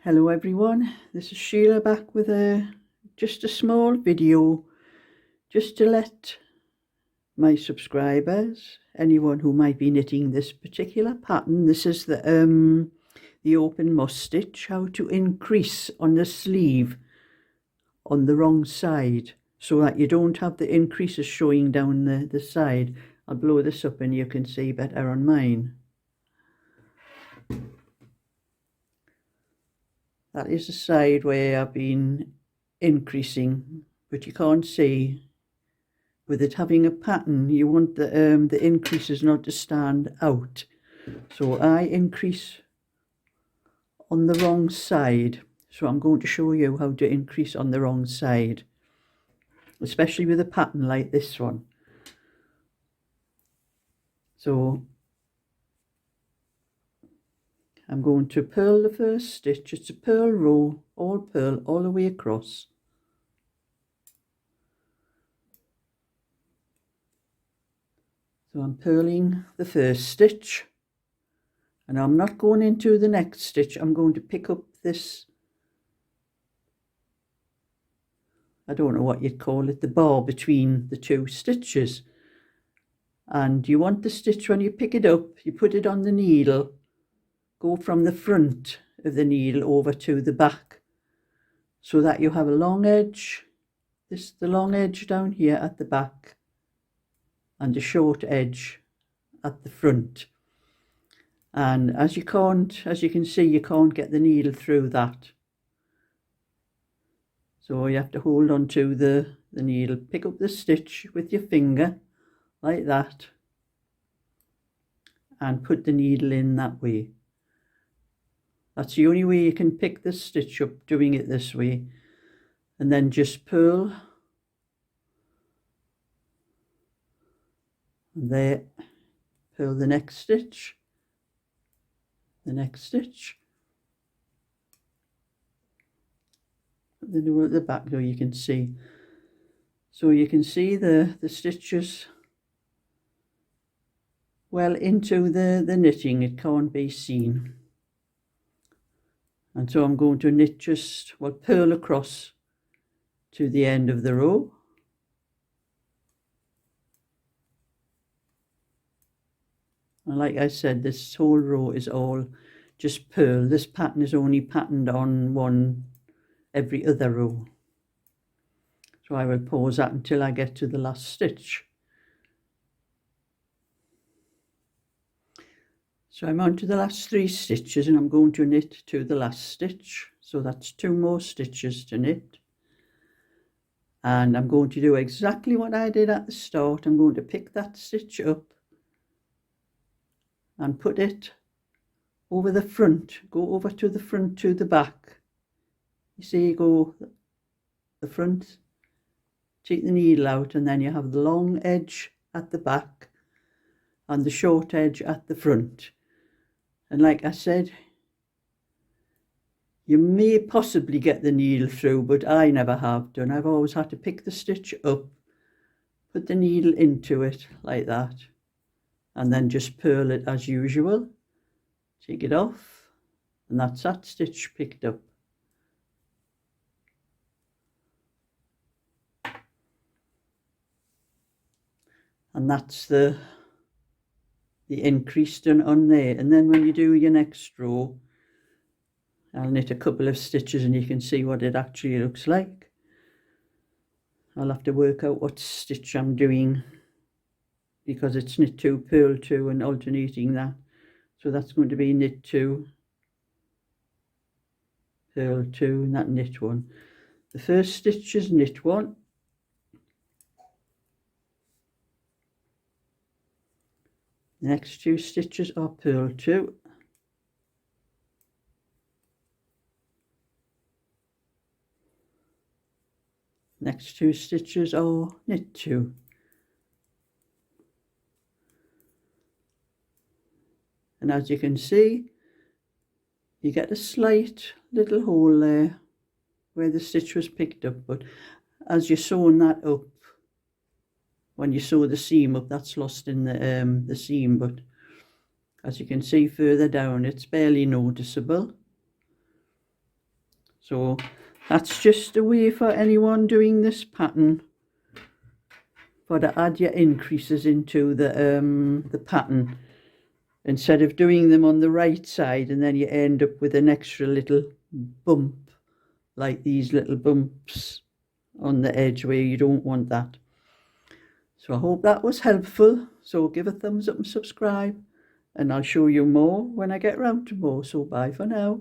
Hello everyone, this is Sheila back with just a small video just to let my subscribers, anyone who might be knitting this particular pattern, this is the open moss stitch, how to increase on the sleeve on the wrong side so that you don't have the increases showing down the side. I'll blow this up and you can see better on mine. That is the side where I've been increasing, but you can't see. With it having a pattern, you want the increases not to stand out. So I increase on the wrong side. So I'm going to show you how to increase on the wrong side, especially with a pattern like this one. So I'm going to purl the first stitch. It's a purl row, all purl all the way across. So I'm purling the first stitch, and I'm not going into the next stitch. I'm going to pick up this, I don't know what you'd call it, the bar between the two stitches. And you want the stitch, when you pick it up, you put it on the needle, go from the front of the needle over to the back, so that you have a long edge, the long edge down here at the back, and a short edge at the front. And as you can see, you can't get the needle through that. So you have to hold on to the needle, pick up the stitch with your finger, like that, and put the needle in that way. That's the only way you can pick the stitch up, doing it this way. And then just purl. And there, purl the next stitch, the next stitch. Then go at the back though, you can see. So you can see the stitches well into the knitting, it can't be seen. And so I'm going to knit purl across to the end of the row. And like I said, this whole row is all just purl. This pattern is only patterned on one every other row. So I will pause that until I get to the last stitch. So I'm on to the last 3 stitches, and I'm going to knit to the last stitch. So that's 2 more stitches to knit. And I'm going to do exactly what I did at the start. I'm going to pick that stitch up and put it over the front, go over to the front to the back. You see, you go the front, take the needle out, and then you have the long edge at the back and the short edge at the front. And like I said, you may possibly get the needle through, but I never have done. I've always had to pick the stitch up, put the needle into it like that, and then just purl it as usual. Take it off, and that's that stitch picked up. And that's the increase done on there. And then when you do your next row, I'll knit a couple of stitches and you can see what it actually looks like. I'll have to work out what stitch I'm doing, because it's knit 2, purl 2, and alternating that. So that's going to be knit 2, purl 2, and that knit 1. The first stitch is knit 1. The next 2 stitches are purl 2. Next 2 stitches are knit 2. And as you can see, you get a slight little hole there where the stitch was picked up, but as you're sewing that up, when you sew the seam up, that's lost in the seam, but as you can see further down, it's barely noticeable. So that's just a way for anyone doing this pattern for to add your increases into the pattern, instead of doing them on the right side and then you end up with an extra little bump, like these little bumps on the edge where you don't want that. So I hope that was helpful. So give a thumbs up and subscribe, and I'll show you more when I get round to more. So bye for now.